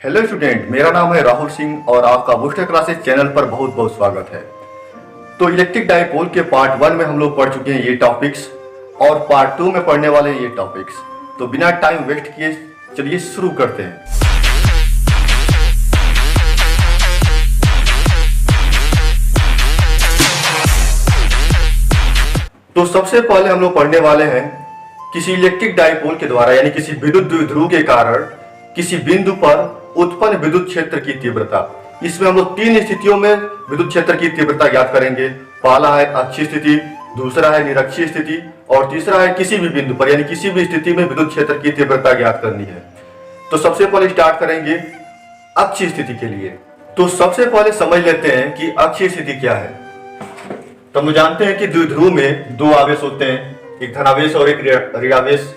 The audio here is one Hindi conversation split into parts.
हेलो स्टूडेंट, मेरा नाम है राहुल सिंह और आपका बूस्टर क्लासेस चैनल पर बहुत बहुत स्वागत है। तो इलेक्ट्रिक डाइपोल के पार्ट 1 में हम लोग पढ़ चुके हैं ये टॉपिक्स और पार्ट 2 में पढ़ने वाले हैं ये टॉपिक्स। तो बिना टाइम वेस्ट किए चलिए शुरू करते हैं। तो सबसे पहले हम लोग पढ़ने वाले हैं किसी इलेक्ट्रिक डाइपोल के द्वारा यानी किसी विद्युत द्विध्रुव के कारण किसी बिंदु पर उत्पन्न विद्युत क्षेत्र की तीव्रता। इसमें हम लोग 3 स्थितियों में विद्युत क्षेत्र की तीव्रता ज्ञात करेंगे। पहला है अक्षीय स्थिति, दूसरा है निरक्षीय स्थिति और तीसरा है किसी भी बिंदु पर यानी किसी भी स्थिति में विद्युत क्षेत्र की तीव्रता ज्ञात करनी है। तो सबसे पहले स्टार्ट करेंगे अक्षीय स्थिति के लिए। तो सबसे पहले समझ लेते हैं कि अक्षीय स्थिति क्या है। तो हम जानते हैं कि द्विध्रुव में 2 आवेश होते हैं, एक धनावेश और एक ऋणावेश।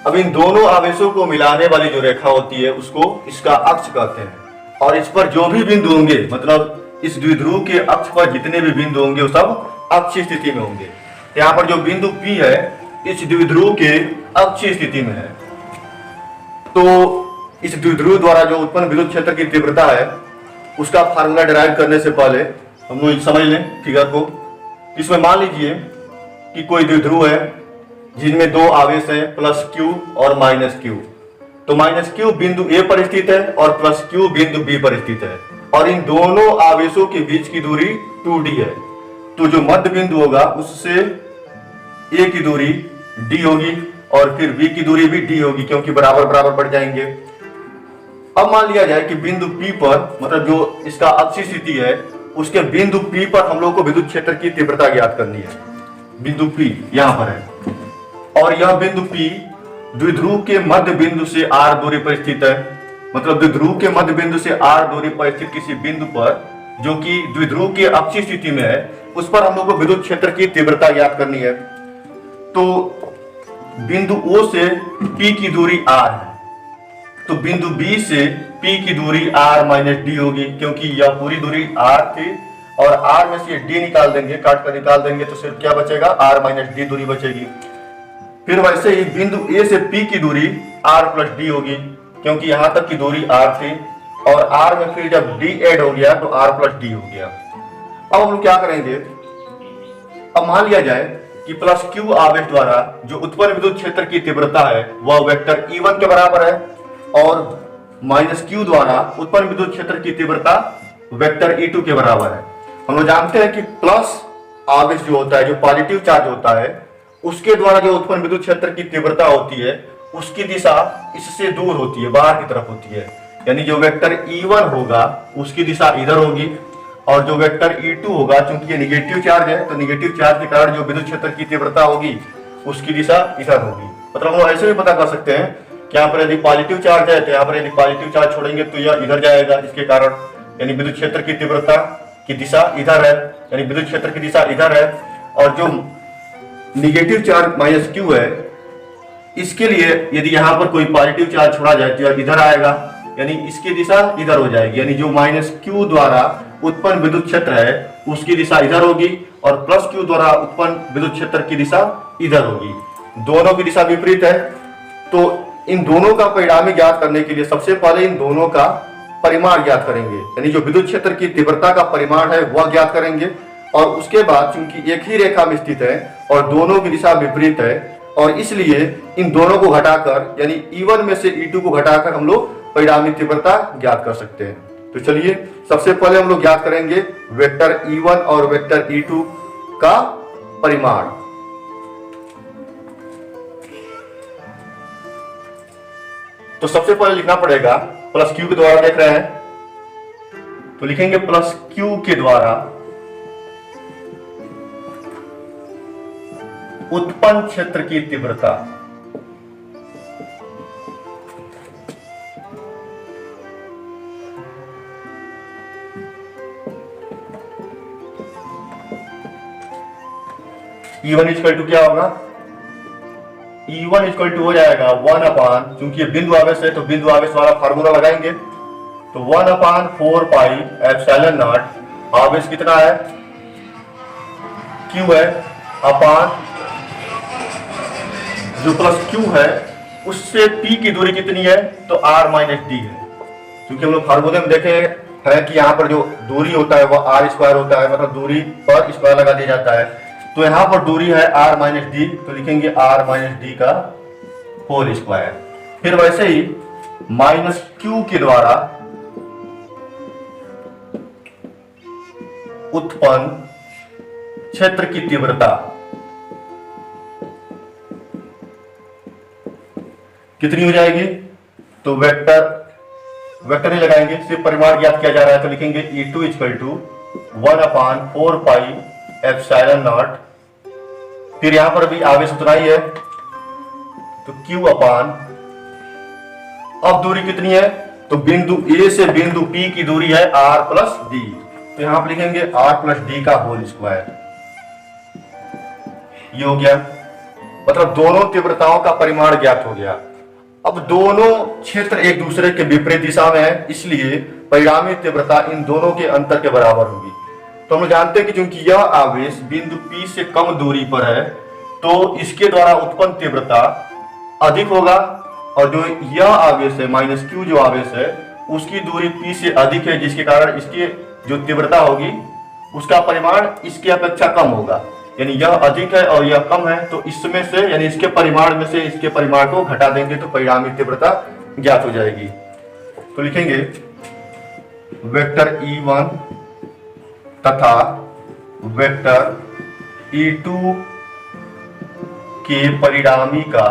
अब इन दोनों आवेशों को मिलाने वाली जो रेखा होती है उसको इसका अक्ष कहते हैं। और इस पर जो भी बिंदु होंगे, मतलब इस द्विध्रुव के अक्ष पर जितने भी बिंदु होंगे वो सब अक्षीय स्थिति में होंगे। यहाँ पर जो बिंदु P है इस द्विध्रुव के अक्षीय स्थिति में है। तो इस द्विध्रुव द्वारा जो उत्पन्न विद्युत क्षेत्र की तीव्रता है उसका फार्मूला डिराइव करने से पहले हम लोग समझ लें फिगर को। इसमें मान लीजिए कि कोई द्विध्रुव है जिनमें 2 आवेश हैं, प्लस Q और माइनस Q। तो माइनस Q बिंदु A पर स्थित है और प्लस Q बिंदु B पर स्थित है और इन दोनों आवेशों के बीच की दूरी 2D है। तो जो मध्य बिंदु होगा उससे A की दूरी D होगी और फिर B की दूरी भी D होगी क्योंकि बराबर बराबर बढ़ जाएंगे। अब मान लिया जाए कि बिंदु P पर, मतलब जो इसका अक्षीय स्थिति है उसके बिंदु P पर हम लोग को विद्युत क्षेत्र की तीव्रता ज्ञात करनी है। बिंदु P यहाँ पर है और यह बिंदु P द्विध्रुव के मध्य बिंदु से r दूरी पर स्थित है। मतलब द्विध्रुव के मध्य बिंदु से r दूरी पर स्थित किसी बिंदु पर जो कि द्विध्रुव के अक्षीय स्थिति में है उस पर हम लोग को विद्युत क्षेत्र की तीव्रता ज्ञात करनी है। तो बिंदु O से P की दूरी r है, तो बिंदु B से P की दूरी r माइनस D होगी क्योंकि यह पूरी दूरी r थी और r में से D निकाल देंगे, काट कर निकाल देंगे तो सिर्फ क्या बचेगा, r माइनस D दूरी बचेगी। फिर वैसे ही बिंदु A से P की दूरी r प्लस D होगी क्योंकि यहां तक की दूरी r थी और r में फिर जब D ऐड हो गया तो r प्लस D हो गया। अब हम लोग क्या करेंगे, अब मान लिया जाए कि प्लस Q आवेश द्वारा जो उत्पन्न विद्युत क्षेत्र की तीव्रता है वह वेक्टर E1 के बराबर है और माइनस Q द्वारा उत्पन्न विद्युत क्षेत्र की तीव्रता वेक्टर E2 के बराबर है। हम लोग जानते हैं कि प्लस आवेश जो होता है, जो पॉजिटिव चार्ज होता है, उसके द्वारा जो उत्पन्न विद्युत क्षेत्र की तीव्रता होती है उसकी दिशा इससे दूर होती है, बाहर की तरफ होती है। यानी जो वेक्टर E1 होगा उसकी दिशा इधर होगी और जो वेक्टर E2 होगा, चूंकि ये निगेटिव चार्ज है तो निगेटिव चार्ज के कारण जो विद्युत क्षेत्र की तीव्रता होगी उसकी दिशा इधर होगी। मतलब हम लोग ऐसे भी पता कर सकते हैं कि यहाँ पर यदि पॉजिटिव चार्ज है तो यहाँ पर यदि पॉजिटिव चार्ज छोड़ेंगे तो यह इधर जाएगा, इसके कारण यानी विद्युत क्षेत्र की तीव्रता की दिशा इधर है, यानी विद्युत क्षेत्र की दिशा इधर है। और जो निगेटिव चार्ज माइनस Q है इसके लिए यदि यहाँ पर कोई पॉजिटिव चार्ज छोड़ा जाए तो यह इधर आएगा, यानी इसकी दिशा इधर हो जाएगी। यानी जो माइनस Q द्वारा उत्पन्न विद्युत क्षेत्र है उसकी दिशा इधर होगी और प्लस Q द्वारा उत्पन्न विद्युत क्षेत्र की दिशा इधर होगी। दोनों की दिशा विपरीत है। तो इन दोनों का परिणामी ज्ञात करने के लिए सबसे पहले इन दोनों का परिमाण ज्ञात करेंगे, यानी जो विद्युत क्षेत्र की तीव्रता का परिमाण है वह ज्ञात करेंगे। और उसके बाद चूंकि एक ही रेखा में स्थित है और दोनों की दिशा विपरीत है और इसलिए इन दोनों को घटाकर यानी E1 में से E2 को घटाकर हम लोग परिणामी तीव्रता ज्ञात कर सकते हैं। तो चलिए सबसे पहले हम लोग ज्ञात करेंगे वेक्टर E1 और वेक्टर E2 का परिमाण। तो सबसे पहले लिखना पड़ेगा प्लस Q के द्वारा, देख रहे हैं तो लिखेंगे प्लस Q के द्वारा उत्पन्न क्षेत्र की तीव्रता। E1 इक्वल टू क्या होगा, E1 इक्वल टू हो जाएगा 1 अपान, चूंकि ये बिंदु आवेश है तो बिंदु आवेश वाला फार्मूला लगाएंगे तो 1 अपान 4 पाई एप्सिलॉन नॉट, आवेश कितना है Q है, अपान जो प्लस Q है उससे P की दूरी कितनी है तो R माइनस D है। क्योंकि हम लोग फार्मूले में देखे है कि यहाँ पर जो दूरी होता है वो आर स्क्वायर होता है, मतलब दूरी पर स्क्वायर लगा दिया जाता है। तो यहाँ पर दूरी है आर माइनस डी, तो लिखेंगे आर माइनस डी का होल स्क्वायर। फिर वैसे ही माइनस क्यू के द्वारा उत्पन्न क्षेत्र की तीव्रता कितनी हो जाएगी? तो वेक्टर नहीं लगाएंगे, सिर्फ परिमाण ज्ञात किया जा रहा है, तो लिखेंगे E2 equal to 1/4 pi epsilon naught. फिर यहां पर भी आवेश उतना ही है, तो Q अपान, अब दूरी कितनी है? तो बिंदु A से बिंदु P की दूरी है R प्लस D, तो यहां पर लिखेंगे R प्लस D का होल स्क्वायर। ये हो गया, मतलब दोनों तीव्रताओं का परिमाण ज्ञात हो गया। अब दोनों क्षेत्र एक दूसरे के विपरीत दिशा में है, इसलिए परिणामी तीव्रता इन दोनों के अंतर के बराबर होगी। तो हम लोग जानते हैं कि चूंकि यह आवेश बिंदु P से कम दूरी पर है, तो इसके द्वारा उत्पन्न तीव्रता अधिक होगा, और जो यह आवेश है माइनस Q जो आवेश है उसकी दूरी P से अधिक है, जिसके कारण इसकी जो तीव्रता होगी उसका परिमाण इसकी अपेक्षा कम होगा। यानी यह अधिक है और यह कम है, तो इसमें से यानी इसके परिमाण में से इसके परिमाण को घटा देंगे तो परिणामी तीव्रता ज्ञात हो जाएगी। तो लिखेंगे वेक्टर E1 तथा वेक्टर E2 के परिणामी का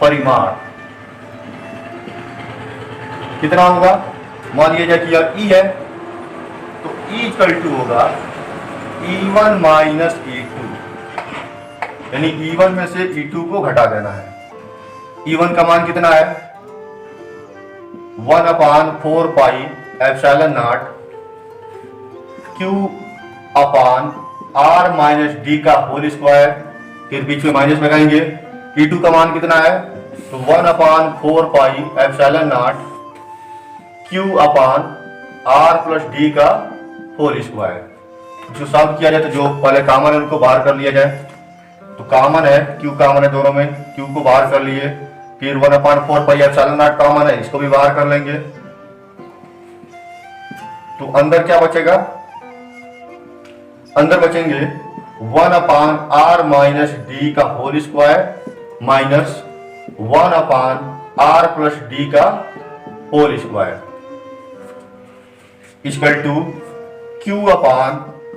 परिमाण कितना होगा? मान लीजिए कि यह E है, तो E इक्वल टू होगा E1 माइनस E2, यानी E1 में से E2 को घटा देना है। E1 का मान कितना है? 1/4 pi epsilon not Q upon R minus D का होल स्क्वायर। फिर बीच में माइनस लगाएंगे। E2 का मान कितना है? तो 1/4 pi epsilon not Q upon R plus D का होल स्क्वायर। जो सॉल्व किया जाए तो जो पहले कॉमन है उनको बाहर कर लिया जाए। तो कॉमन है, Q कॉमन है दोनों में, Q को बाहर कर लिए। फिर 1/4 पाई एप्सिलॉन नॉट कॉमन है, इसको भी बाहर कर लेंगे। तो अंदर क्या बचेगा? अंदर बचेंगे 1/R माइनस D का whole square minus 1/R plus D का whole square equal to Q upon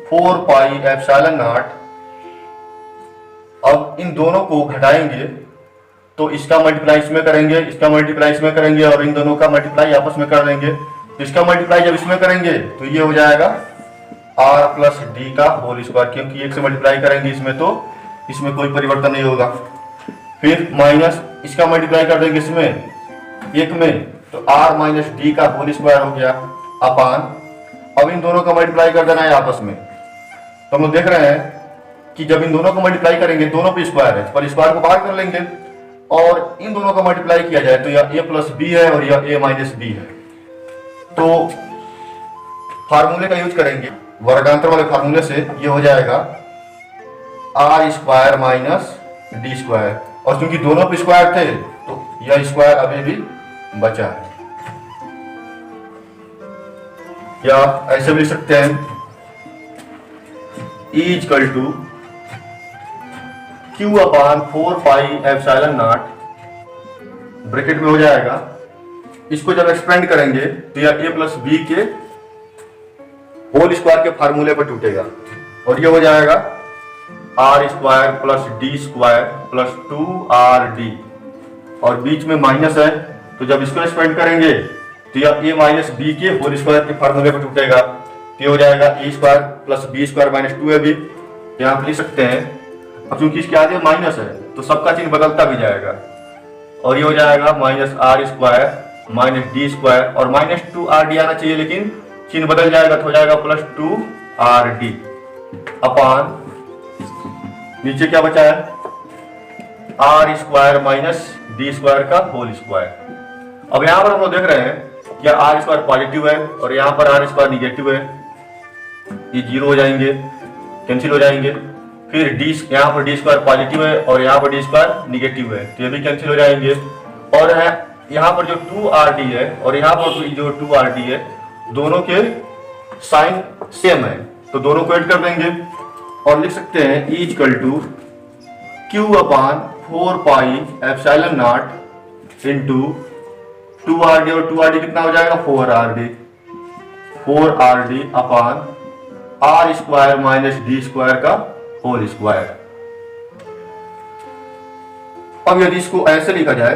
4 pi epsilon naught. अब इन दोनों को घटाएंगे तो इसका मल्टीप्लाई इसमें करेंगे, इसका मल्टीप्लाई इसमें करेंगे, और इन दोनों का मल्टीप्लाई आपस में कर देंगे। तो इसका मल्टीप्लाई जब इसमें करेंगे तो ये हो जाएगा R प्लस D का होल स्क्वायर, क्योंकि एक से मल्टीप्लाई करेंगे इसमें तो इसमें कोई परिवर्तन नहीं होगा। फिर माइनस इसका मल्टीप्लाई कर देंगे इसमें एक में, तो R माइनस D का होल स्क्वायर हो गया अपान। अब इन दोनों का मल्टीप्लाई कर देना है आपस में। तो हम लोग देख रहे हैं कि जब इन दोनों को मल्टीप्लाई करेंगे, दोनों पे स्क्वायर है, पर स्क्वायर को बाहर कर लेंगे और इन दोनों का मल्टीप्लाई किया जाए तो यह A प्लस बी है और यह A माइनस बी है। तो फार्मूले का यूज करेंगे, वर्गांतर वाले फार्मूले से ये हो जाएगा R square minus D square, और चूंकि दोनों पे स्क्वायर थे तो यह स्क्वायर अभी भी बचा है। या ऐसे भी लिख सकते हैं E equal to Q upon 4 pi epsilon naught, bracket में हो जाएगा। इसको जब एक्सपेंड करेंगे तो यह A प्लस बी के होल स्क्वायर के फार्मूले पर टूटेगा, और ये हो जाएगा R square plus D square plus 2RD, और बीच में माइनस है, तो जब इसको एक्सपेंड करेंगे तो यह A माइनस बी के होल स्क्वायर के फार्मूले पर टूटेगा। तो ये हो जाएगा A square plus B square minus 2AB, यहाँ पर लिख सकते हैं। अब चूंकि इसके आगे माइनस है तो सबका चिन्ह बदलता भी जाएगा, और ये हो जाएगा minus R square minus D square, और माइनस 2RD आना चाहिए लेकिन चिन्ह बदल जाएगा तो हो जाएगा प्लस 2RD अपान नीचे क्या बचा है? R square minus D square का होल स्क्वायर। अब यहां पर हम लोग देख रहे हैं कि R स्क्वायर पॉजिटिव है और यहां पर R स्क्वायर निगेटिव है, ये जीरो हो जाएंगे, कैंसिल हो जाएंगे। फिर डी, यहाँ पर डी स्क्वायर पॉजिटिव है और यहाँ पर डी स्क्वायर निगेटिव है, तो ये भी कैंसिल हो जाएंगे। और है यहाँ पर जो 2RD है और यहाँ पर जो 2RD है, दोनों के साइन सेम है, तो दोनों को ऐड कर देंगे और लिख सकते हैं E equal to Q/4πε0 into 2RD, और 2RD कितना हो जाएगा 4RD upon R square minus D square का होल स्क्वायर। अब यदि इसको ऐसे लिखा जाए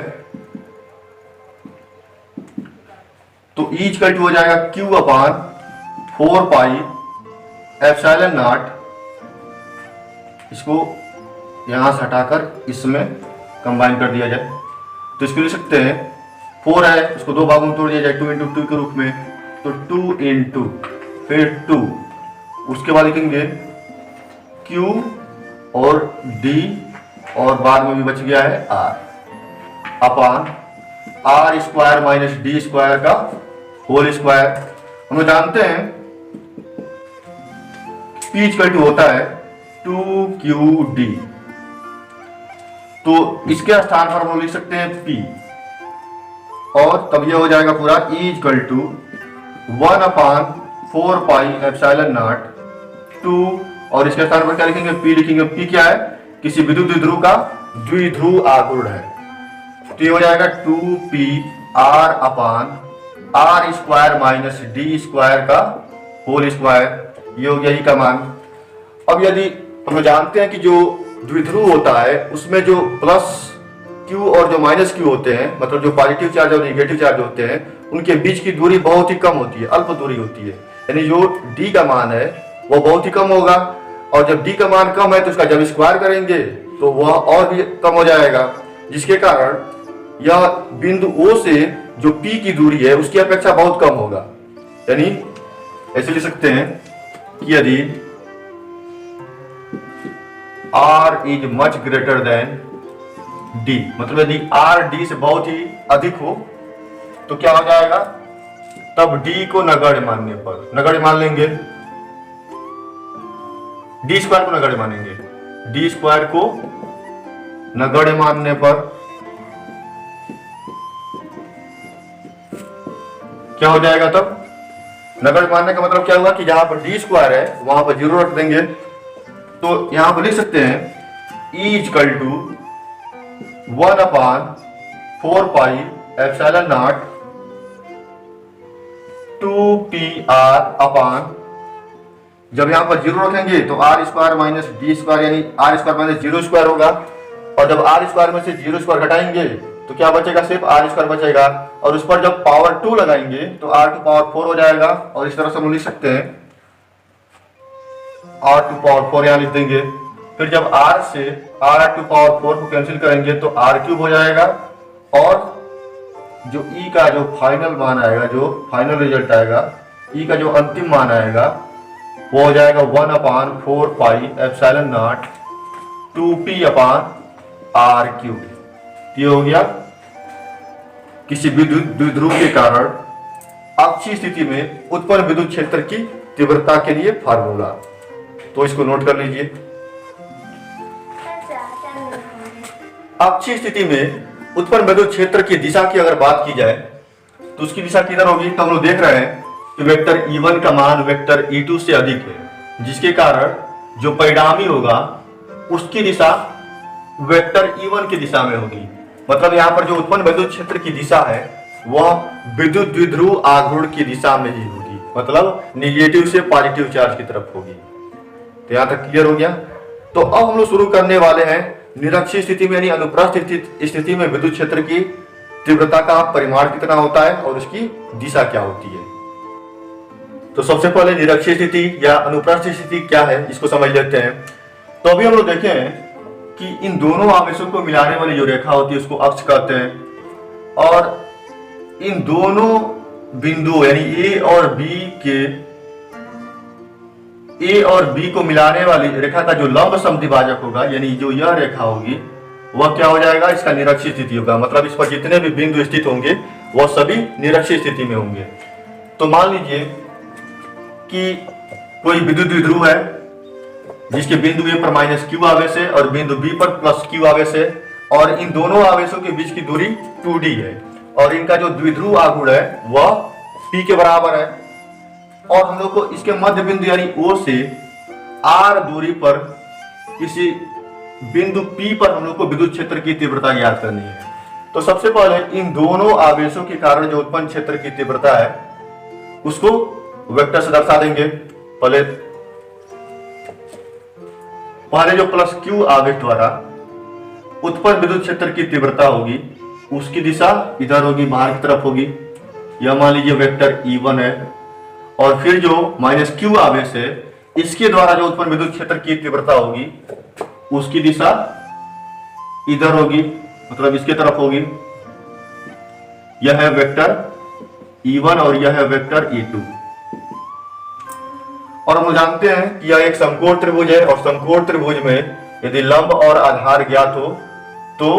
तो E इक्वल टू हो जाएगा Q/4πε0, इसको यहां से हटाकर इसमें कंबाइन कर दिया जाए तो इसको लिख सकते हैं 4 है, उसको दो भागों में तोड़ दिया जाए 2 इंटू 2 के रूप में, तो 2 इंटू फिर 2, उसके बाद लिखेंगे Q और D और बाद में भी बच गया है R upon R square minus D square का होल स्क्वायर। हम लोग जानते हैं P इक्वल टू होता है 2QD, तो इसके स्थान पर हम लोग लिख सकते हैं P, और तब यह हो जाएगा पूरा E इक्वल टू 1/4πε0 2, और इसके स्थान पर क्या लिखेंगे P लिखेंगे। P क्या है, किसी विद्युत द्विध्रुव का द्विध्रुव आघूर्ण है, तो ये हो जाएगा 2PR upon R square minus D square का होल स्क्वायर, ये हो गया E का मान। अब यदि हम लोग जानते हैं कि जो द्विध्रुव होता है उसमें जो प्लस Q और जो माइनस Q होते हैं, मतलब जो पॉजिटिव चार्ज और नेगेटिव चार्ज होते हैं, उनके बीच की दूरी बहुत ही कम होती है, अल्प दूरी होती है, यानी जो D का मान है वो बहुत ही कम होगा, और जब D का मान कम है तो उसका जब स्क्वायर करेंगे तो वह और भी कम हो जाएगा, जिसके कारण यह बिंदु O से जो P की दूरी है उसकी अपेक्षा बहुत कम होगा। यानी ऐसे लिख सकते हैं कि यदि R is much greater than D, मतलब यदि R D से बहुत ही अधिक हो तो क्या हो जाएगा, तब D को नगण्य मानने पर, नगण्य मान लेंगे, D स्क्वायर को नगण्य मानेंगे, D स्क्वायर को नगण्य मानने पर क्या हो जाएगा, तब नगण्य मानने का मतलब क्या हुआ कि जहां पर डी स्क्वायर है वहां पर 0 रख देंगे, तो यहां पर लिख सकते हैं E equal to 1/4πε0 2PR upon, जब यहां पर 0 रखेंगे तो R square minus D square यानी R स्क्वायर माइनस 0 स्क्वायर होगा, और जब R स्क्वायर में से 0 स्क्वायर घटाएंगे तो क्या बचेगा, सिर्फ R स्क्वायर बचेगा, और उस पर जब पावर 2 लगाएंगे तो R टू पावर 4 हो जाएगा, और इस तरह से हम लिख सकते हैं R टू पावर 4 यहां लिख देंगे। फिर जब R से R टू पावर 4 को कैंसिल करेंगे तो R क्यूब हो जाएगा, और जो E का जो फाइनल मान आएगा, जो फाइनल रिजल्ट आएगा, E का जो अंतिम मान आएगा वो हो जाएगा 1/4πε0 2P अपॉन R क्यूब। ये हो गया किसी विद्युत द्विध्रुव के कारण अक्षीय स्थिति में उत्पन्न विद्युत क्षेत्र की तीव्रता के लिए फार्मूला, तो इसको नोट कर लीजिए। अक्षीय स्थिति में उत्पन्न विद्युत क्षेत्र की दिशा की अगर बात की जाए तो उसकी दिशा किधर होगी, तो हम लोग देख रहे हैं कि वेक्टर E1 का मान वेक्टर E2 से अधिक है, जिसके कारण जो परिणामी होगा उसकी दिशा वेक्टर E1 की दिशा में होगी, मतलब यहाँ पर जो उत्पन्न विद्युत क्षेत्र की दिशा है वह विद्युत द्विध्रुव आघूर्ण की दिशा में ही होगी, मतलब निगेटिव से पॉजिटिव चार्ज की तरफ होगी। तो यहाँ तक क्लियर हो गया। तो अब हम लोग शुरू करने वाले हैं निरक्षीय स्थिति में यानी अनुप्रस्थ स्थिति में विद्युत क्षेत्र की तीव्रता का परिमाण कितना होता है और उसकी दिशा क्या होती है। तो सबसे पहले निरक्षीय स्थिति या अनुप्रस्थ स्थिति क्या है इसको समझ लेते हैं। तो अभी हम लोग देखें कि इन दोनों आवेशों को मिलाने वाली जो रेखा होती है उसको अक्ष कहते हैं, और इन दोनों बिंदुओं यानी ए और बी को मिलाने वाली रेखा का जो लंब समद्विभाजक होगा यानी जो यह रेखा होगी वह क्या हो जाएगा, इसका निरक्षीय स्थिति होगा, मतलब इस पर जितने भी बिंदु स्थित होंगे वह सभी निरक्षीय स्थिति में होंगे। तो मान लीजिए कि कोई विद्युत द्विध्रुव है जिसके बिंदु ए पर माइनस क्यू आवेश है और बिंदु बी पर प्लस क्यू आवेश है, और इन दोनों आवेशों के बीच की दूरी 2d है, और इनका जो द्विध्रुव आघूर्ण है वह p के बराबर है। और हम लोग को इसके मध्य बिंदु यानी O से r दूरी पर किसी बिंदु P पर हम लोग को विद्युत क्षेत्र की तीव्रता ज्ञात करनी है। तो सबसे पहले इन दोनों आवेशों के कारण जो उत्पन्न क्षेत्र की तीव्रता है उसको वेक्टर से दर्शा देंगे। पहले जो प्लस Q आवेश द्वारा उत्पन्न विद्युत क्षेत्र की तीव्रता होगी उसकी दिशा इधर होगी, बाहर की तरफ होगी। यह मान लीजिए वेक्टर E1 है, और फिर जो माइनस Q आवेश है इसके द्वारा जो उत्पन्न विद्युत क्षेत्र की तीव्रता होगी उसकी दिशा इधर होगी, मतलब इसके तरफ होगी। यह है वेक्टर E1 और यह है वेक्टर E2। और हम जानते हैं कि यह एक समकोण त्रिभुज है, और समकोण त्रिभुज में यदि लंब और आधार ज्ञात हो तो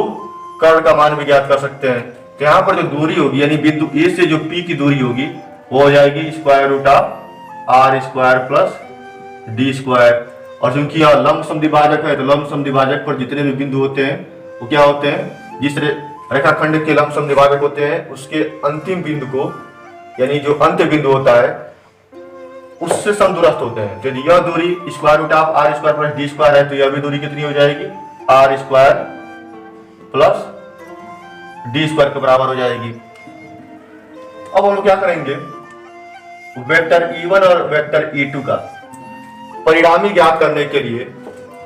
कर्ण का मान भी ज्ञात कर सकते हैं। तो यहाँ पर जो दूरी होगी यानी बिंदु A से जो P की दूरी होगी वो हो जाएगी square root of R square plus D square. और चूंकि यह लंब समद्विभाजक है तो लंब समद्विभाजक पर जितने भी बिंदु होते हैं वो क्या होते हैं, जिस रेखाखंड के लंब समद्विभाजक होते हैं उसके अंतिम बिंदु को यानी जो अंत्य बिंदु होता है उससे समदूरस्थ होते हैं। तो यदि यह दूरी square root of R square plus D square है तो यह भी दूरी कितनी हो जाएगी, R square plus D square के बराबर हो जाएगी। अब हम लोग क्या करेंगे, वेक्टर E1 और वेक्टर E2 का परिणामी ज्ञात करने के लिए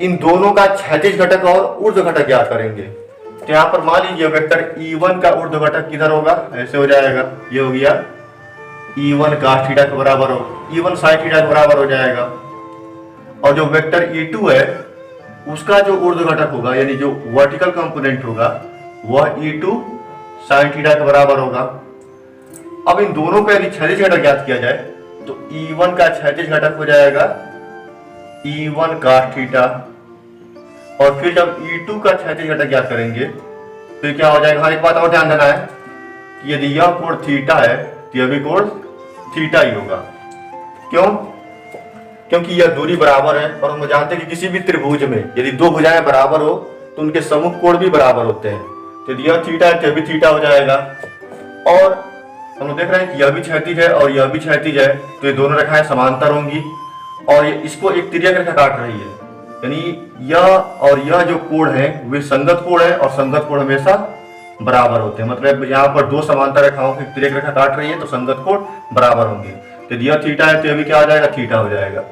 इन दोनों का क्षैतिज घटक और ऊर्ध्व घटक ज्ञात करेंगे। तो यहाँ पर मान लीजिए वेक्टर E1 का ऊर्ध्व घटक किधर होगा, ऐसे हो जाएगा, ये हो गया E1 cos थीटा के बराबर हो, E1 sin थीटा के बराबर हो जाएगा। और जो वेक्टर E2 है उसका जो ऊर्ध्व घटक होगा यानी जो वर्टिकल कंपोनेंट होगा वह E2 sin थीटा के बराबर होगा। अब इन दोनों का यदि क्षैतिज घटक ज्ञात किया जाए तो E1 का क्षैतिज घटक हो जाएगा E1 cos थीटा, और फिर जब E2 का क्षैतिज घटक ज्ञात करेंगे तो क्या हो जाएगा। हाँ, एक बात और ध्यान देना है कि यदि यह कोण थीटा है तो यह भी कोण थीटा ही होगा। क्यों? क्योंकि यह दूरी बराबर है, और हम जानते हैं कि किसी भी त्रिभुज में यदि दो भुजाएं बराबर हो तो उनके सम्मुख कोण भी बराबर होते हैं। तो यदि यह थीटा है तो यह भी थीटा हो जाएगा। और हम लोग देख रहे हैं कि यह भी क्षैतिज है और यह भी क्षैतिज है, तो ये दोनों रेखाएं समांतर होंगी और इसको एक तिर्यक रेखा काट रही है, यानी यह और यह जो कोण है वे संगत कोण है, और संगत कोण हमेशा बराबर होते हैं। मतलब यहाँ पर दो समांतर रेखाओं की तिर्यक रेखा काट रही है तो संगत कोण बराबर होंगे। तो यदि यह थीटा है तो यह भी क्या हो जाएगा, थीटा हो जाएगा।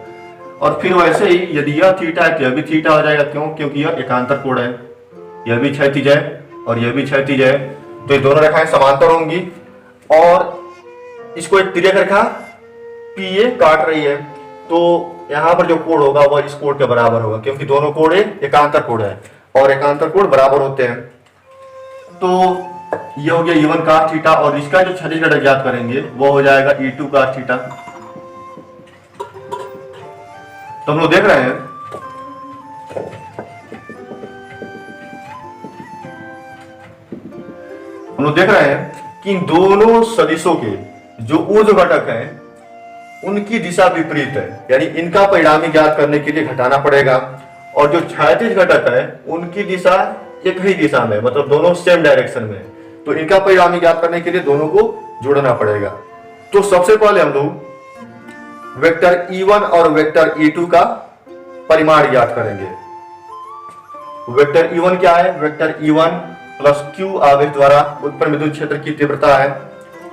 और फिर वैसे ही यदि यह थीटा है तो यह भी थीटा हो जाएगा। क्यों? क्योंकि यह एकांतर कोण है, यह भी क्षैतिज है और यह भी क्षैतिज है, तो ये दोनों रेखाएं समांतर होंगी और इसको एक तिर्यक रेखा PA काट रही है। तो यहाँ पर जो कोण होगा वह इस कोण के बराबर होगा, क्योंकि दोनों कोण एकांतर कोण है और एकांतर कोण बराबर होते हैं। तो ये हो गया E1 cos थीटा, और इसका जो क्षैतिज घटक ज्ञात करेंगे वो हो जाएगा E2 cos थीटा। तो हम लोग देख रहे हैं कि इन दोनों सदिशों के जो ऊर्ध्व घटक हैं उनकी दिशा विपरीत है, यानी इनका परिणामी ज्ञात करने के लिए घटाना पड़ेगा। और जो क्षैतिज घटक है उनकी दिशा एक ही दिशा में, मतलब दोनों सेम डायरेक्शन में, तो इनका परिणामी ज्ञात करने के लिए दोनों को जोड़ना पड़ेगा। तो सबसे पहले हम लोग वेक्टर E1 और वेक्टर E2 का परिमाण ज्ञात करेंगे। वेक्टर E1 क्या है, वेक्टर E1 प्लस Q आवेश द्वारा उत्पन्न विद्युत क्षेत्र की तीव्रता है,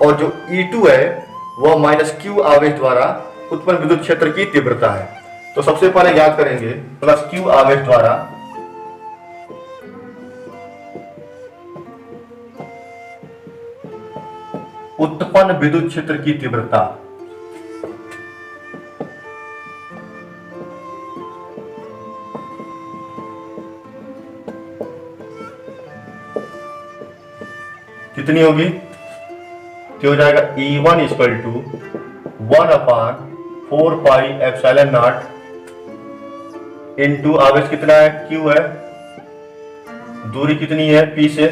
और जो E2 है वह माइनस Q आवेश द्वारा उत्पन्न विद्युत क्षेत्र की तीव्रता है। तो सबसे पहले ज्ञात करेंगे प्लस Q आवेश द्वारा उत्पन्न विद्युत क्षेत्र की तीव्रता। कितनी होगी, तो हो जाएगा E1 equal to 1/4 pi epsilon naught into आवेश कितना है, Q है, दूरी कितनी है P से,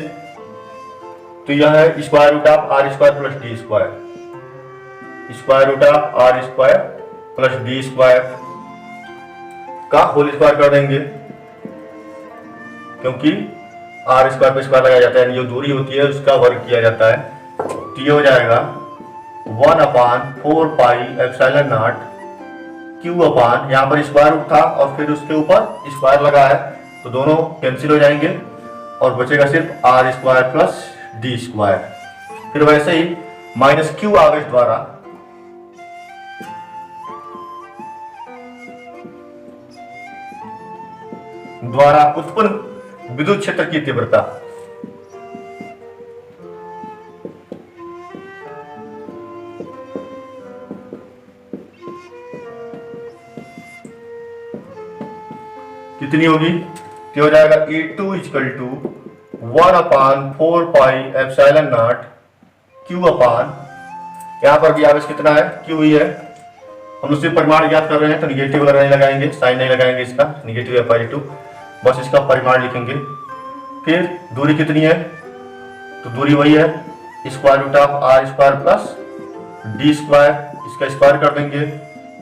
तो यह है square root of R square plus D square, square root of R square plus D square. का होल स्क्वायर कर देंगे, क्योंकि आर स्क्वायर पे स्क्वायर लगाया जाता है, जो दूरी होती है उसका वर्ग किया जाता है। तो ये हो जाएगा 1/4πε0 क्यू अपान, यहाँ पर स्क्वायर रूट था और फिर उसके ऊपर स्क्वायर लगा है, तो दोनों कैंसिल हो जाएंगे और बचेगा सिर्फ R square plus D square. फिर वैसे ही माइनस क्यू आवेश द्वारा उत्पन्न विद्युत क्षेत्र की तीव्रता, कितनी होगी? तो हो जाएगा E2 = 1/4πε0 क्यू अपान, यहां पर भी आवेश कितना है? क्यू ही है। हम उससे परिमाण ज्ञात कर रहे हैं तो निगेटिव वगैरह नहीं लगाएंगे, साइन नहीं लगाएंगे, इसका निगेटिव या पॉजिटिव, बस इसका परिमाण लिखेंगे। फिर दूरी कितनी है? तो दूरी वही है square root of R square plus D square, इसका स्क्वायर कर देंगे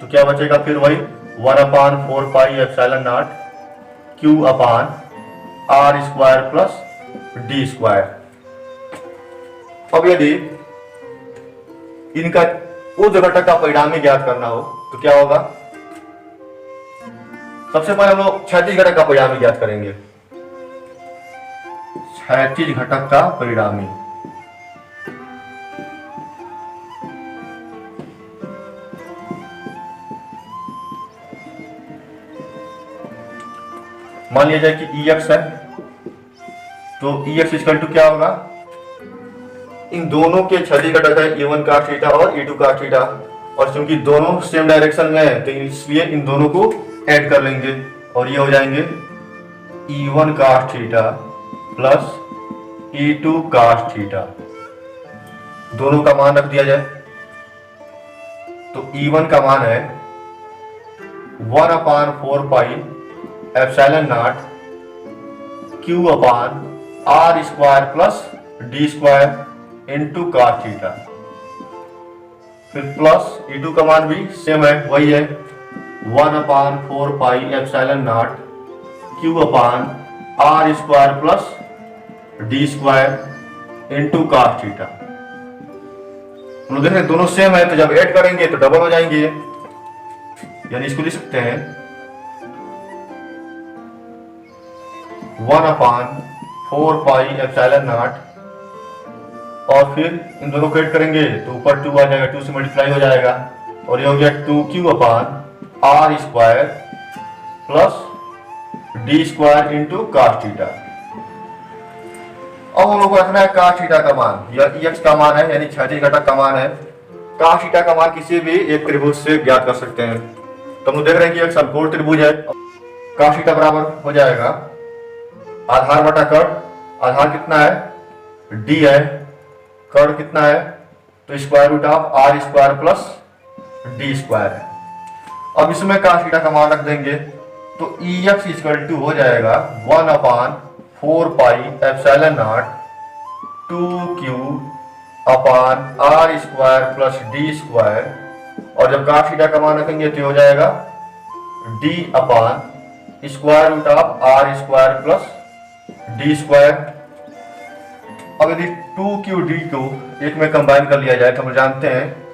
तो क्या बचेगा? फिर वही 1/4πε0 Q upon R square plus D square. अब यदि इनका ऊर्ध्व घटक का परिणामी ज्ञात करना हो तो क्या होगा? सबसे पहले हम लोग क्षैतिज घटक का परिणामी ज्ञात करेंगे। क्षैतिज घटक का परिणामी, मान लिया जाए कि EX है, तो EX = क्या होगा? इन दोनों के क्षैतिज घटक है E1 cos थीटा और E2 cos थीटा, और क्योंकि दोनों सेम डायरेक्शन में है तो इसलिए इन दोनों को ऐड कर लेंगे और ये हो जाएंगे E1 cos theta plus E2 cos theta. दोनों का मान रख दिया जाए तो E1 का मान है 1/4πε0 Q upon R square plus D square into cos theta. फिर प्लस E2 का मान भी सेम है, वही है 1/4πε0 Q upon R square plus D square into cos theta. हम लोग देख रहे हैं दोनों सेम है, तो जब ऐड करेंगे तो डबल हो जाएंगे, यानी इसको लिख सकते हैं 1/4πε0 और फिर इन दोनों को ऐड करेंगे तो ऊपर 2 आ जाएगा, 2 से मल्टीप्लाई हो जाएगा और ये हो गया 2q upon R square plus D square into cos theta. अब हम लोग को रखना है cos थीटा का मान, यह EX का मान है, यानी क्षैतिज घटक का मान है। cos थीटा का मान किसी भी एक त्रिभुज से ज्ञात कर सकते हैं। तो हम देख रहे हैं कि एक समकोण त्रिभुज है, cos थीटा बराबर हो जाएगा आधार बटा कर्ण। आधार कितना है? D है, कर्ण कितना है? तो square root of R square plus D square है। अब इसमें cos थीटा का मान रख देंगे तो EX = हो जाएगा 1/4πε0 2q upon R square plus D square, और जब cos थीटा का मान रखेंगे तो हो जाएगा d upon square root of R square plus D square. अब यदि 2qd को एक में कंबाइन कर लिया जाए तो हम जानते हैं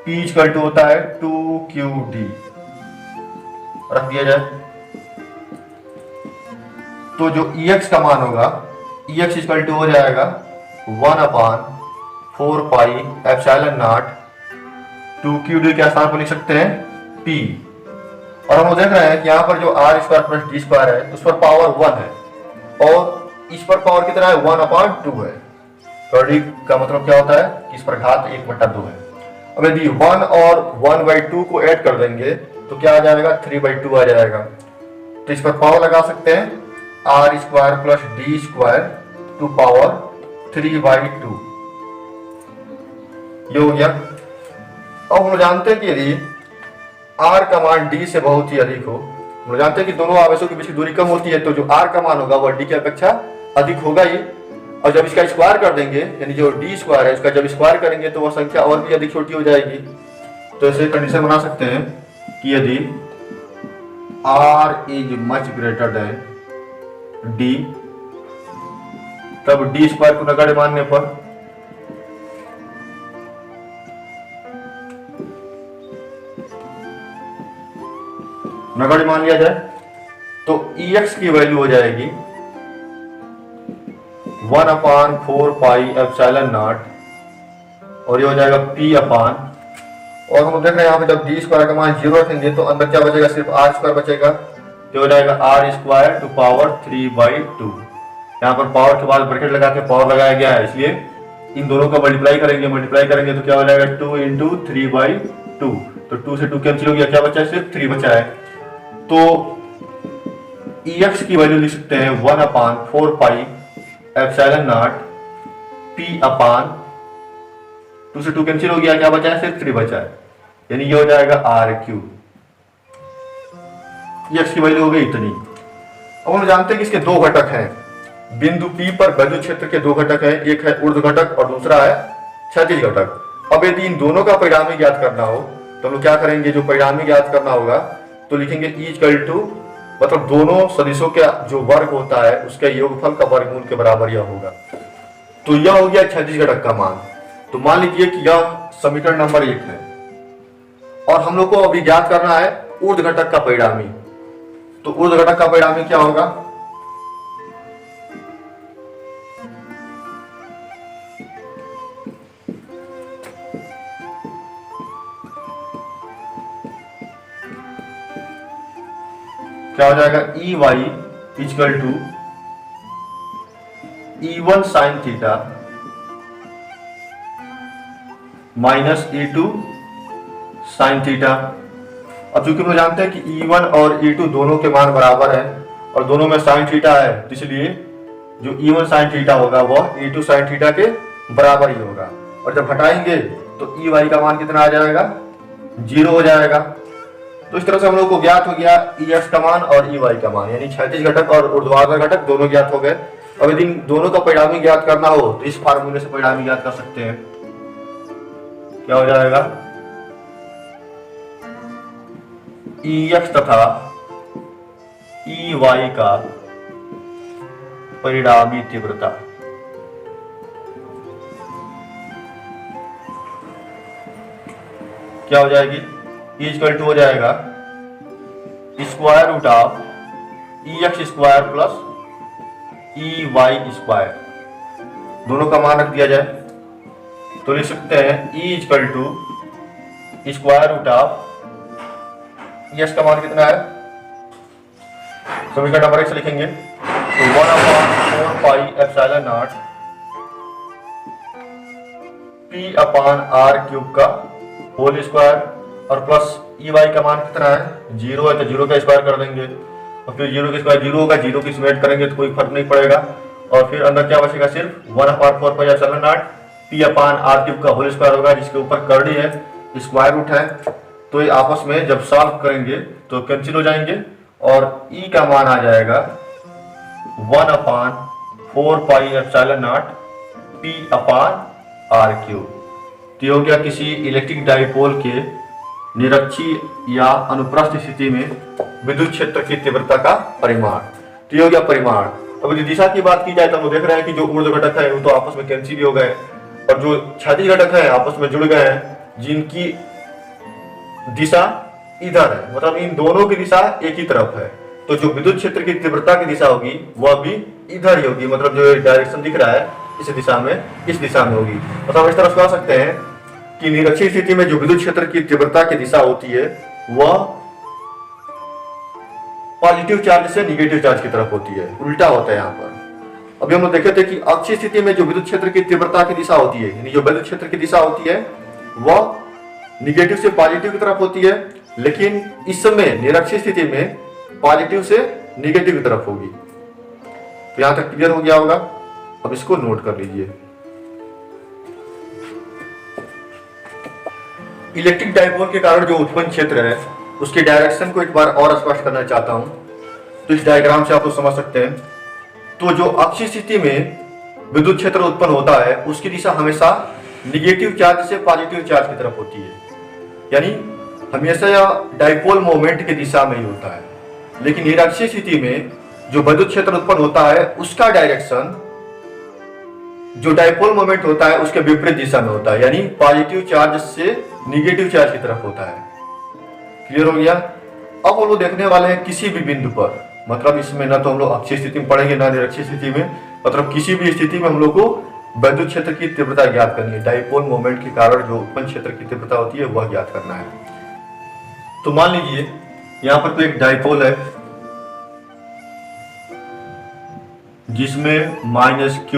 P = होता है 2qd, रख दिया जाए तो जो EX का मान होगा EX = हो जाएगा 1/4πε0 2qd के स्थान पर लिख सकते हैं P। और हम देख रहे हैं कि यहाँ पर जो R square plus D square है उस पर पावर 1 है और इस पर पावर कितना है? 1/2 है। कर्डिक का मतलब क्या होता है कि इस पर घात 1/2 है। अब यदि 1 और 1/2 को ऐड कर देंगे तो क्या आ जाएगा? 3/2 आ जाएगा। तो इस पर पावर लगा सकते हैं R square plus D square to power 3/2, ये हो गया। अब हम जानते हैं कि यदि आर का मान डी से बहुत ही अधिक हो, हम जानते हैं कि दोनों आवेशों के बीच की दूरी कम होती है, तो जो आर का मान होगा वह डी की अपेक्षा अधिक होगा ही। और जब इसका स्क्वायर कर देंगे, यानी जो डी स्क्वायर है उसका जब स्क्वायर करेंगे तो वह संख्या और भी अधिक छोटी हो जाएगी। तो ऐसे कंडीशन बना सकते हैं कि यदि R is much greater than D, तब D स्क्वायर को नगण्य मानने पर नगण्य मान लिया जाए तो EX की वैल्यू हो जाएगी 1/4πε0 और ये हो जाएगा P अपान, और हम देख रहे हैं यहाँ पे जब D स्क्वायर का मान 0 रखेंगे तो अंदर क्या बचेगा, सिर्फ R स्क्वायर बचेगा, जो हो जाएगा R स्क्वायर टू पावर 3/2। यहाँ पर पावर के बाद ब्रैकेट लगा के पावर लगाया गया है, इसलिए इन दोनों का मल्टीप्लाई करेंगे तो क्या हो जाएगा 2 × 3/2, तो 2 से 2 कैंसिल हो गया, क्या बचा है, सिर्फ 3 बचा है। तो EX की वैल्यू लिख सकते हैं 1/4πε0 P अपान 2 से 2 कैंसिल हो गया, क्या बचा है, सिर्फ 3 बचा है, यानी ये हो जाएगा R3। EX की वैल्यू हो गई इतनी। अब हम जानते हैं कि इसके दो घटक हैं, बिंदु P पर विद्युत क्षेत्र के दो घटक हैं, एक है ऊर्ध्व घटक और दूसरा है क्षैतिज घटक। अब यदि इन दोनों का परिणामी ज्ञात करना हो तो हम लोग क्या करेंगे, जो परिणामी ज्ञात करना होगा तो लिखेंगे E = मतलब दोनों सदिशों का जो वर्ग होता है उसके योगफल का वर्गमूल के बराबर यह होगा। तो यह हो गया क्षैतिज घटक का मान। तो मान लीजिए कि यह समीकरण नंबर 1 है और हम लोग को अभी ज्ञात करना है ऊर्ध्व घटक का परिणामी। तो ऊर्ध्व घटक का परिणामी क्या होगा, क्या हो जाएगा, EY = E1 sin theta minus E2 sin theta. अब चूंकि हम जानते हैं कि E1 और E2 दोनों के मान बराबर हैं और दोनों में sin थीटा है, तो इसलिए जो E1 sin थीटा होगा वह E2 sin थीटा के बराबर ही होगा। और जब हटाएंगे तो EY का मान कितना आ जाएगा, 0 हो जाएगा। तो इस तरह से हम लोग को ज्ञात हो गया EX का मान और EY का मान, यानी क्षैतिज घटक और ऊर्ध्वाधर घटक दोनों ज्ञात हो गए। अब यदि दोनों का परिणामी ज्ञात करना हो तो इस फार्मूले से परिणामी ज्ञात कर सकते हैं। क्या हो जाएगा, EX तथा EY का परिणामी तीव्रता। क्या हो जाएगी, E हो जाएगा √(EX² + EY²। दोनों का मान रख दिया जाए तो लिख सकते हैं E = EX का मान कितना है, समीकरण नंबर 1 से लिखेंगे तो 1/4πε0 P/R³ का होल स्क्वायर और प्लस EY का मान कितना है, 0 है तो 0 का स्क्वायर कर देंगे और फिर 0 का स्क्वायर 0 होगा, 0 की समेट करेंगे तो कोई फर्क नहीं पड़ेगा। और फिर अंदर क्या बचेगा, सिर्फ 1/4πε0 P/R³ का होल स्क्वायर होगा, जिसके ऊपर करड़ी है, स्क्वायर रूट है। तो ये आपस में जब सॉल्व करेंगे तो कैंसिल हो जाएंगे और E का मान आ जाएगा 1/4πε0 P/R³। तो ये हो गया किसी इलेक्ट्रिक डाइपोल के निरक्षीय या अनुप्रस्थ स्थिति में विद्युत क्षेत्र की तीव्रता का परिमाण। तो ये हो गया परिमाण। अब यदि दिशा की बात की जाए तो हम देख रहे हैं कि जो ऊर्ध्व घटक है वो तो आपस में कैंसिल भी हो गए और जो क्षैतिज घटक है आपस में जुड़ गए हैं, जिनकी दिशा इधर है, मतलब इन दोनों की दिशा एक ही तरफ है। तो जो विद्युत क्षेत्र की तीव्रता की दिशा होगी वह भी इधर ही होगी, मतलब जो डायरेक्शन दिख रहा है इस दिशा में होगी। मतलब इस तरह समझ सकते हैं कि निरक्षीय स्थिति में जो विद्युत क्षेत्र की तीव्रता की दिशा होती है वह पॉजिटिव चार्ज से निगेटिव चार्ज की तरफ होती है, उल्टा होता है यहाँ पर। अभी हम लोग देखे थे कि अक्षीय स्थिति में जो विद्युत क्षेत्र की तीव्रता की दिशा होती है, यानी जो विद्युत क्षेत्र की दिशा होती है वह निगेटिव से पॉजिटिव की तरफ होती है, लेकिन इस समय निरक्षीय स्थिति में पॉजिटिव से निगेटिव की तरफ होगी। तो यहां तक क्लियर हो गया होगा। अब इसको नोट कर लीजिए। इलेक्ट्रिक डाइपोल के कारण जो उत्पन्न क्षेत्र है उसके डायरेक्शन को एक बार और स्पष्ट करना चाहता हूं। तो इस डायग्राम से आप लोग समझ सकते हैं। तो जो अक्षीय स्थिति में विद्युत क्षेत्र उत्पन्न होता है उसकी दिशा हमेशा निगेटिव चार्ज से पॉजिटिव चार्ज की तरफ होती है, यानी हमेशा यह डाइपोल मोमेंट की दिशा में ही होता है। लेकिन निरक्षीय स्थिति में जो विद्युत क्षेत्र उत्पन्न होता है उसका डायरेक्शन जो डाइपोल मोमेंट होता है उसके विपरीत दिशा में होता है, यानी पॉजिटिव चार्ज से निगेटिव चार्ज की तरफ होता है। क्लियर हो गया। अब हम लोग देखने वाले हैं किसी भी बिंदु पर, मतलब इसमें ना तो हम लोग अक्षीय स्थिति में पढ़ेंगे ना निरक्षीय स्थिति में, मतलब किसी भी स्थिति में हम लोग को विद्युत क्षेत्र की तीव्रता ज्ञात करनी है। डाइपोल मोमेंट के कारण जो उत्पन्न क्षेत्र की तीव्रता होती है वह ज्ञात करना है। तो मान लीजिए यहाँ पर कोई एक डाइपोल है जिसमें -q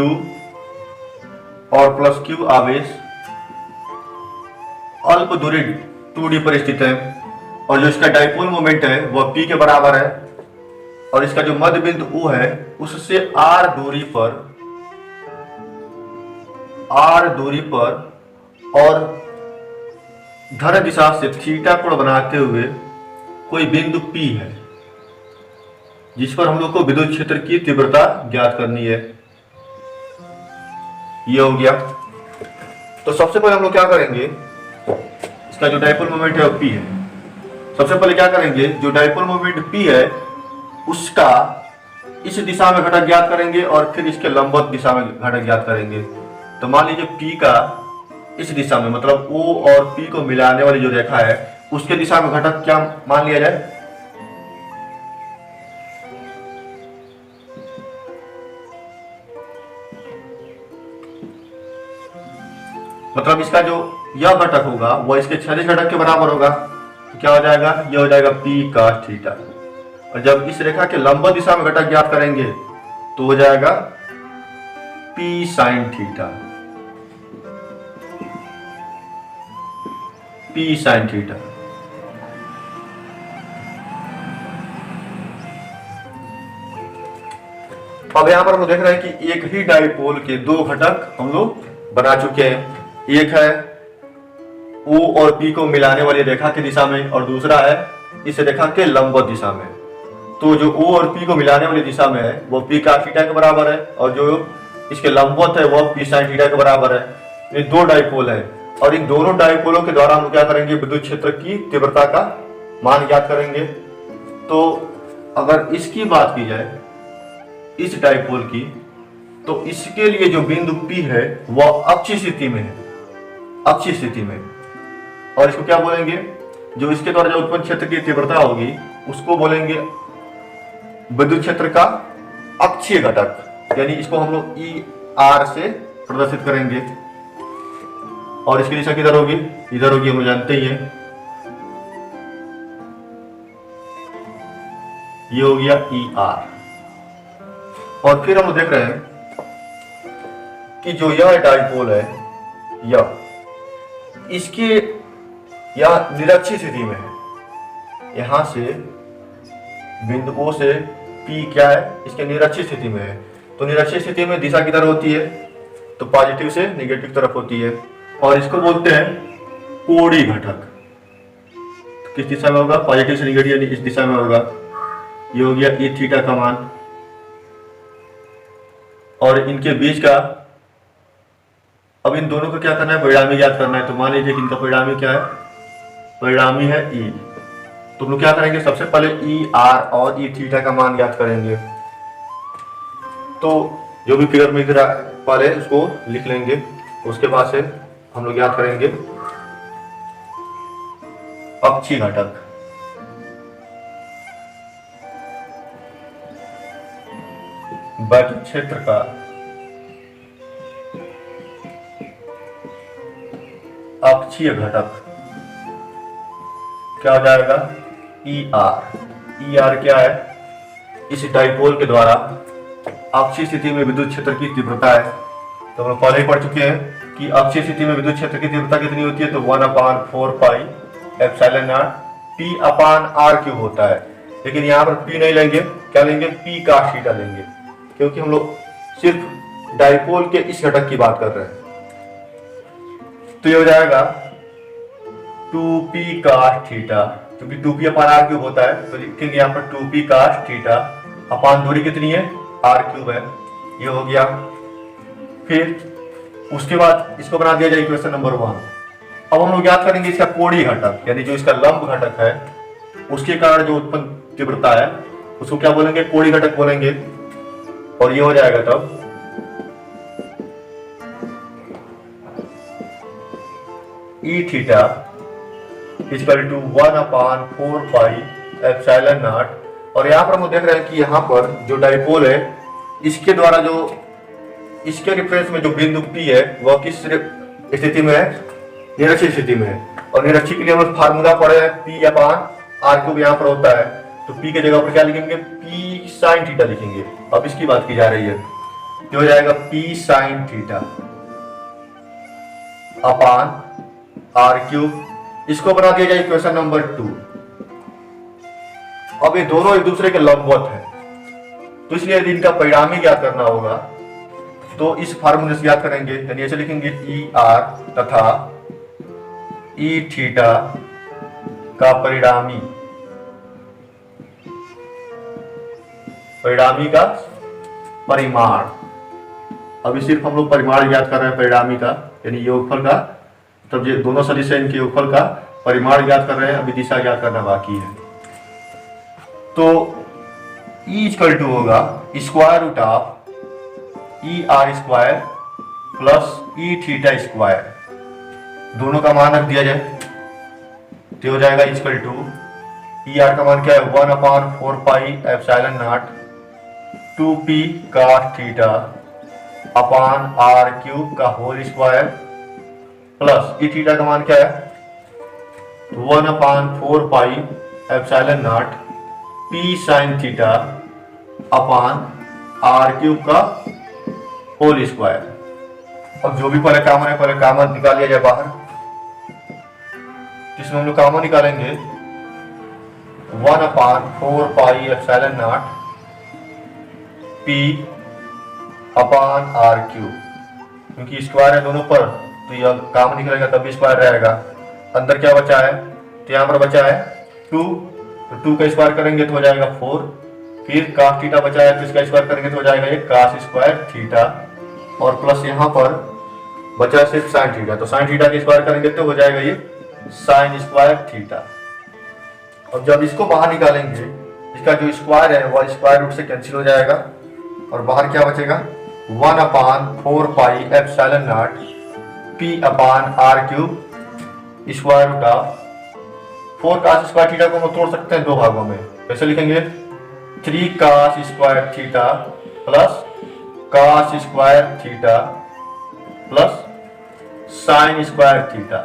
और +q आवेश अल्प दूरी 2d पर स्थित है, और जो इसका डाइपोल मोमेंट है वह p के बराबर है, और इसका जो मध्य बिंदु O है उससे r दूरी पर और धन दिशा से थीटा कोण बनाते हुए कोई बिंदु P है जिस पर हम लोग को विद्युत क्षेत्र की तीव्रता ज्ञात करनी है। ये हो गया। तो सबसे पहले हम लोग क्या करेंगे, इसका जो डाइपोल मोमेंट है वो P है। सबसे पहले क्या करेंगे, जो डाइपोल मोमेंट P है उसका इस दिशा में घटक ज्ञात करेंगे और फिर इसके लंबवत दिशा में घटक ज्ञात करेंगे। तो मान लीजिए P का इस दिशा में, मतलब O और P को मिलाने वाली जो रेखा है उसके दिशा में घटक क्या मान लिया जाए, मतलब इसका जो यह घटक होगा वह इसके क्षैतिज घटक के बराबर होगा। तो क्या हो जाएगा, यह हो जाएगा P cos थीटा। और जब इस रेखा के लंबवत दिशा में घटक ज्ञात करेंगे तो हो जाएगा P sin theta. P sin theta. अब यहां पर हम देख रहे हैं कि एक ही डाइपोल के दो घटक हम लोग बना चुके हैं। एक है O और P को मिलाने वाली रेखा की दिशा में और दूसरा है इस रेखा के लंबवत दिशा में। तो जो O और P को मिलाने वाली दिशा में है वो P cos थीटा के बराबर है, और जो इसके लंबवत है वह P sin थीटा के बराबर है। ये दो डाइपोल है और इन दोनों डाइपोलों के द्वारा हम क्या करेंगे, विद्युत क्षेत्र की तीव्रता का मान ज्ञात करेंगे। तो अगर इसकी बात की जाए इस डाइपोल की, तो इसके लिए जो बिंदु P है वह अक्षीय स्थिति में है, अक्षीय स्थिति में। और इसको क्या बोलेंगे, जो इसके द्वारा जो उत्पन्न क्षेत्र की तीव्रता होगी उसको बोलेंगे विद्युत क्षेत्र का अक्षीय घटक, यानी इसको हम लोग ER से प्रदर्शित करेंगे। और इसकी दिशा किधर होगी, इधर होगी, हम लोग जानते ही हैं। ये हो गया ER। और फिर हम लोग देख रहे हैं कि जो यह डाइपोल है यह इसके यह निरक्षीय स्थिति में है। यहां से बिंदु O से P क्या है, इसके निरक्षीय स्थिति में है। तो निरक्षीय स्थिति में दिशा किधर होती है, तो पॉजिटिव से निगेटिव तरफ होती है, और इसको बोलते हैं कोणीय घटक। तो किस दिशा में होगा, पॉजिटिव से निगेटिव, यानी इस दिशा में होगा। ये हो गया E थीटा का मान। और इनके बीच का, अब इन दोनों को क्या करना है, परिणामी ज्ञात करना है। तो मान लीजिए कि इनका परिणामी क्या है, परिणामी है E। तो हम लोग क्या करेंगे, सबसे पहले ER और E थीटा का मान ज्ञात करेंगे। तो जो भी फिगर में पहले उसको लिख लेंगे, उसके बाद से हम लोग ज्ञात करेंगे अक्षीय घटक। विद्युत क्षेत्र का अक्षीय घटक क्या हो जाएगा, ER क्या है, इस डाइपोल के द्वारा अक्षीय स्थिति में विद्युत क्षेत्र की तीव्रता है। तो हम लोग पहले ही पढ़ चुके हैं कि अक्षीय स्थिति में विद्युत क्षेत्र की तीव्रता कितनी होती है, तो 1/4 पाई एप्सिलॉन नॉट P/R³ होता है। लेकिन यहाँ पर P नहीं लेंगे, क्या लेंगे, P cos थीटा लेंगे, क्योंकि हम लोग सिर्फ डाइपोल के इस घटक की बात कर रहे हैं। तो ये हो जाएगा 2P cos थीटा, क्योंकि 2P/R³ होता है, तो लिखेंगे यहाँ पर 2P cos थीटा अपान दूरी कितनी है, R³ है। ये हो गया। फिर उसके बाद इसको बना दिया जाए इक्वेशन नंबर 1। अब हम लोग ज्ञात करेंगे इसका कोणीय घटक, यानी जो इसका लंब घटक है उसके कारण जो उत्पन्न तीव्रता है उसको क्या बोलेंगे, कोणीय घटक बोलेंगे। और ये हो जाएगा तब E theta equal to 1/4 pi epsilon naught. और यहाँ पर हम देख रहे हैं कि यहाँ पर जो डाइपोल है इसके द्वारा जो इसके रिफरेंस में जो बिंदु P है वह किस स्थिति में है, निरक्षीय स्थिति में है। और निरक्षीय के लिए हम फार्मूला पढ़े हैं P/r³ यहाँ पर होता है, तो P के जगह पर क्या लिखेंगे, P sin थीटा लिखेंगे। अब इसकी बात की जा रही है, तो हो जाएगा P sin theta upon r³। इसको बना दिया जाए इक्वेशन नंबर 2। अब ये दोनों एक दूसरे के लंबवत है, तो इसलिए यदि इनका परिणामी ज्ञात करना होगा तो इस फार्मूले से ज्ञात करेंगे। यानी ऐसे लिखेंगे ER तथा E थीटा का परिणामी का परिमाण। अभी सिर्फ हम लोग परिमाण ज्ञात कर रहे हैं परिणामी का, यानी योगफल का। तब ये दोनों सदिश इनके योगफल का परिमाण ज्ञात कर रहे हैं, अभी दिशा ज्ञात करना बाकी है। तो E इक्वल टू होगा square root of ER square plus E theta square. दोनों का मान रख दिया जाए तो हो जाएगा इक्वल टू ER का मान क्या है, 1/4 pi epsilon naught 2p cos theta upon r³ का whole square plus E theta का मान क्या है, 1/4 pi epsilon naught p sin theta upon r³ का होल स्क्वायर। अब जो भी पहले कॉमन निकाल लिया जाए बाहर, इसमें हम लोग कॉमन निकालेंगे 1/4 pi epsilon naught p upon r³, क्योंकि स्क्वायर है दोनों पर तो यह कॉमन निकलेगा तब भी स्क्वायर रहेगा। अंदर क्या बचा है, तो यहाँ पर बचा है 2, तो 2 का स्क्वायर करेंगे तो हो जाएगा 4। फिर cos थीटा बचा है तो इसका स्क्वायर करेंगे तो हो जाएगा ये cos स्क्वायर थीटा, और प्लस यहाँ पर बचा सिर्फ sin थीटा, तो sin थीटा के स्क्वायर करेंगे तो हो जाएगा ये sin स्क्वायर थीटा। और जब इसको बाहर निकालेंगे, इसका जो स्क्वायर है वह स्क्वायर रूट से कैंसिल हो जाएगा और बाहर क्या बचेगा, 1/4 pi epsilon naught p upon r³ square root of 4 cos square theta को हम तोड़ सकते हैं दो भागों में। कैसे लिखेंगे, 3 cos square theta plus cos square theta plus sin square theta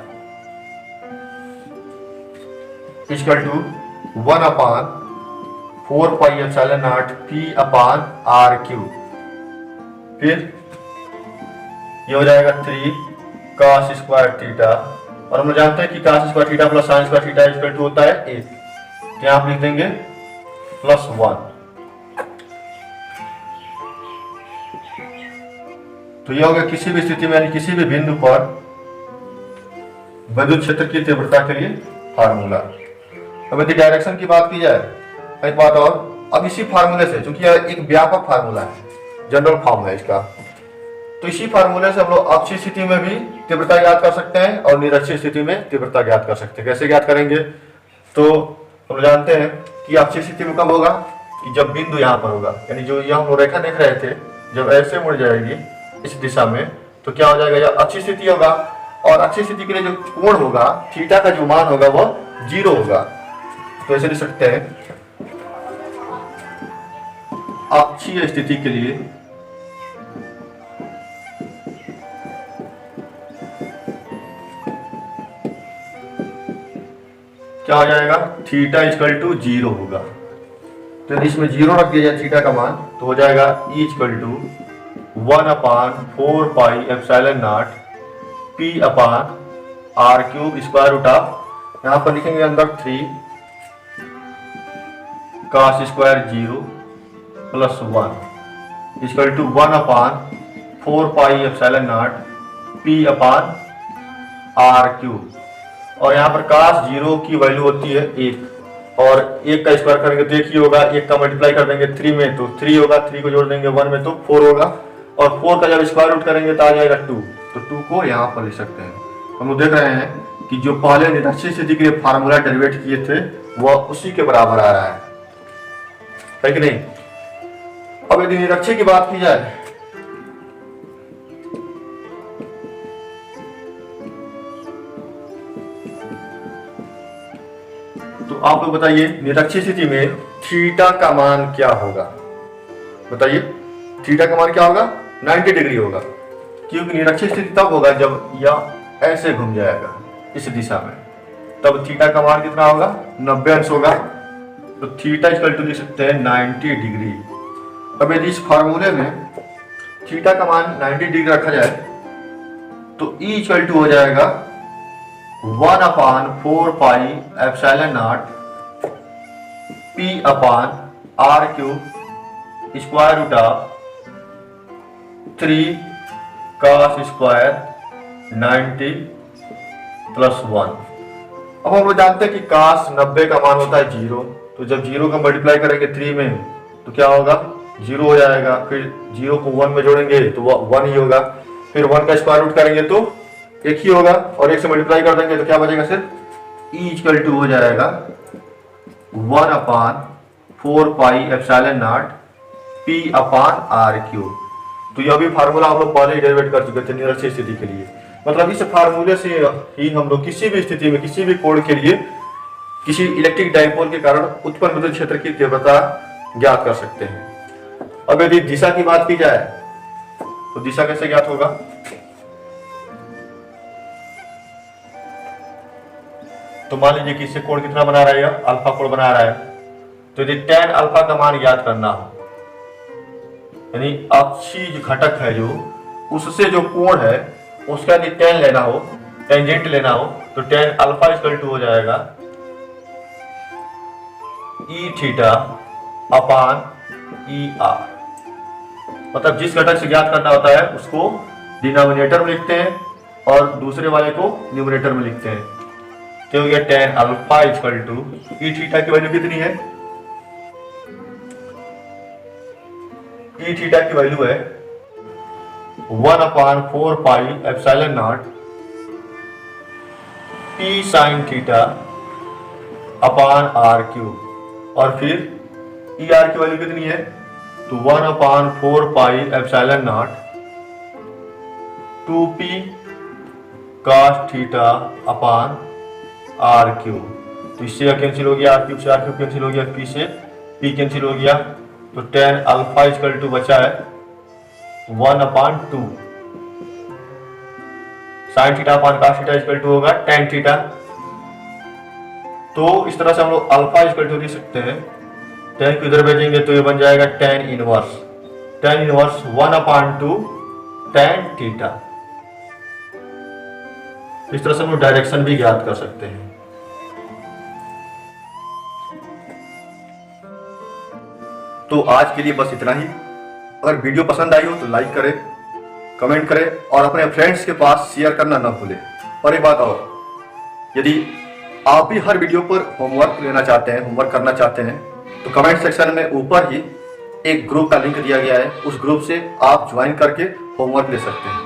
equal to 1/4 pi epsilon naught p upon r³। फिर ये हो जाएगा 3 cos स्क्वायर थीटा, और हम जानते हैं कि cos square theta plus sin square theta equal to होता है 1, तो यहाँ आप लिख देंगे +1। तो यह होगा किसी भी स्थिति में यानी किसी भी बिंदु पर विद्युत क्षेत्र की तीव्रता के लिए फार्मूला। अब यदि डायरेक्शन की बात की जाए, एक बात और, अब इसी फार्मूले से, क्योंकि यह एक व्यापक फार्मूला है, जनरल फॉर्म है इसका, तो इसी फार्मूले से हम लोग अक्षीय स्थिति में भी तीव्रता ज्ञात कर सकते हैं और निरक्षीय स्थिति में तीव्रता ज्ञात कर सकते हैं। कैसे ज्ञात करेंगे, तो हम जानते हैं कि अक्षीय स्थिति में कब होगा, कि जब बिंदु यहाँ पर होगा, यानी जो यहाँ हम रेखा देख रहे थे जब ऐसे मुड़ जाएगी इस दिशा में, तो क्या हो जाएगा, यह अक्षीय स्थिति होगा। और अक्षीय स्थिति के लिए जो कोण होगा, थीटा का जो मान होगा वह 0 होगा। तो ऐसे लिख सकते हैं, अक्षीय स्थिति के लिए क्या हो जाएगा, थीटा इक्वल टू 0 होगा। तो इसमें 0 रख दिया जाए थीटा का मान, तो हो जाएगा E equal to 1/4 pi epsilon naught p upon r³ square root of, यहाँ पर लिखेंगे अंदर 3 cos square 0 plus 1 equal to 1/4 pi epsilon naught p upon r³। और यहाँ पर cos 0 की वैल्यू होती है 1, और 1 का स्क्वायर करेंगे तो 1 ही होगा, 1 का मल्टीप्लाई कर देंगे 3 में तो 3 होगा, 3 को जोड़ देंगे 1 में तो 4 होगा, और 4 का जब स्क्वायर रूट करेंगे तो आ जाएगा 2, तो 2 को यहाँ पर लिख सकते हैं। हम लोग देख रहे हैं कि जो पहले निरक्षीय स्थिति के लिए फार्मूला डेरिवेट किए थे वह उसी के बराबर आ रहा है। है कि नहीं। अब यदि निरक्षीय की बात की जाए तो आप लोग बताइए निरक्षीय स्थिति में थीटा का मान क्या होगा। बताइए थीटा का मान क्या होगा, 90 डिग्री होगा, क्योंकि निरक्षीय स्थिति तब होगा जब यह ऐसे घूम जाएगा इस दिशा में, तब थीटा का मान कितना होगा, 90 अंश होगा। तो थीटा इक्वल टू लिख सकते हैं 90 डिग्री। अब यदि इस फार्मूले में थीटा का मान 90 डिग्री रखा जाए तो E इक्वल टू हो जाएगा 1/4 pi epsilon naught P upon R cube square root of 3 cos square 90 plus 1। अब हम लोग जानते हैं कि cos 90 का मान होता है 0, तो जब 0 का मल्टीप्लाई करेंगे 3 में तो क्या होगा, 0 हो जाएगा। फिर 0 को 1 में जोड़ेंगे तो 1 ही होगा। फिर 1 का स्क्वायर रूट करेंगे तो 1 ही होगा, और 1 से मल्टीप्लाई कर देंगे तो क्या बचेगा, सिर्फ E इक्वल टू हो जाएगा 1/4 pi epsilon naught P upon R cube. तो यह भी फार्मूला हम लोग पहले ही डेरिवेट कर चुके थे निरक्षीय स्थिति के लिए। मतलब इस फार्मूले से ही हम लोग किसी भी स्थिति में किसी भी कोण के लिए किसी इलेक्ट्रिक डाइपोल के कारण उत्पन्न विद्युत क्षेत्र की तीव्रता ज्ञात कर सकते हैं। अब यदि दिशा की बात की जाए तो दिशा कैसे ज्ञात होगा, तो मान लीजिए कि इससे कोण कितना बना रहा है, अल्फा कोण बना रहा है। तो यदि tan अल्फा का मान ज्ञात करना हो, यानी अक्षीय घटक है जो, उससे जो कोण है उसका यदि tan लेना हो, टेंजेंट लेना हो, तो tan अल्फा इक्वल टू हो जाएगा E theta upon E R। मतलब जिस घटक से ज्ञात करना होता है उसको डिनोमिनेटर में लिखते हैं और दूसरे वाले को न्यूमरेटर में लिखते हैं। तो हो गया tan alpha equal to E theta की वैल्यू कितनी है, E थीटा की वैल्यू है 1/4 pi epsilon naught P sine theta upon R cube. और फिर E R की वैल्यू कितनी है, तो 1/4 pi epsilon naught 2P cos theta upon R cube. तो इससे कैंसिल हो गया, R क्यूब से R क्यूब कैंसिल हो गया, P से P कैंसिल हो गया। तो tan अल्फा इक्वल टू बचा है 1/2 sine theta upon cos theta equal to होगा tan थीटा। तो इस तरह से हम लोग अल्फा इक्वल टू लिख सकते हैं, tan को इधर भेजेंगे तो ये बन जाएगा tan इनवर्स 1/2 tan थीटा। इस तरह से हम लोग डायरेक्शन भी ज्ञात कर सकते हैं। तो आज के लिए बस इतना ही। अगर वीडियो पसंद आई हो तो लाइक करें, कमेंट करें और अपने फ्रेंड्स के पास शेयर करना न भूलें। और एक बात और, यदि आप भी हर वीडियो पर होमवर्क लेना चाहते हैं, होमवर्क करना चाहते हैं, तो कमेंट सेक्शन में ऊपर ही एक ग्रुप का लिंक दिया गया है, उस ग्रुप से आप ज्वाइन करके होमवर्क ले सकते हैं।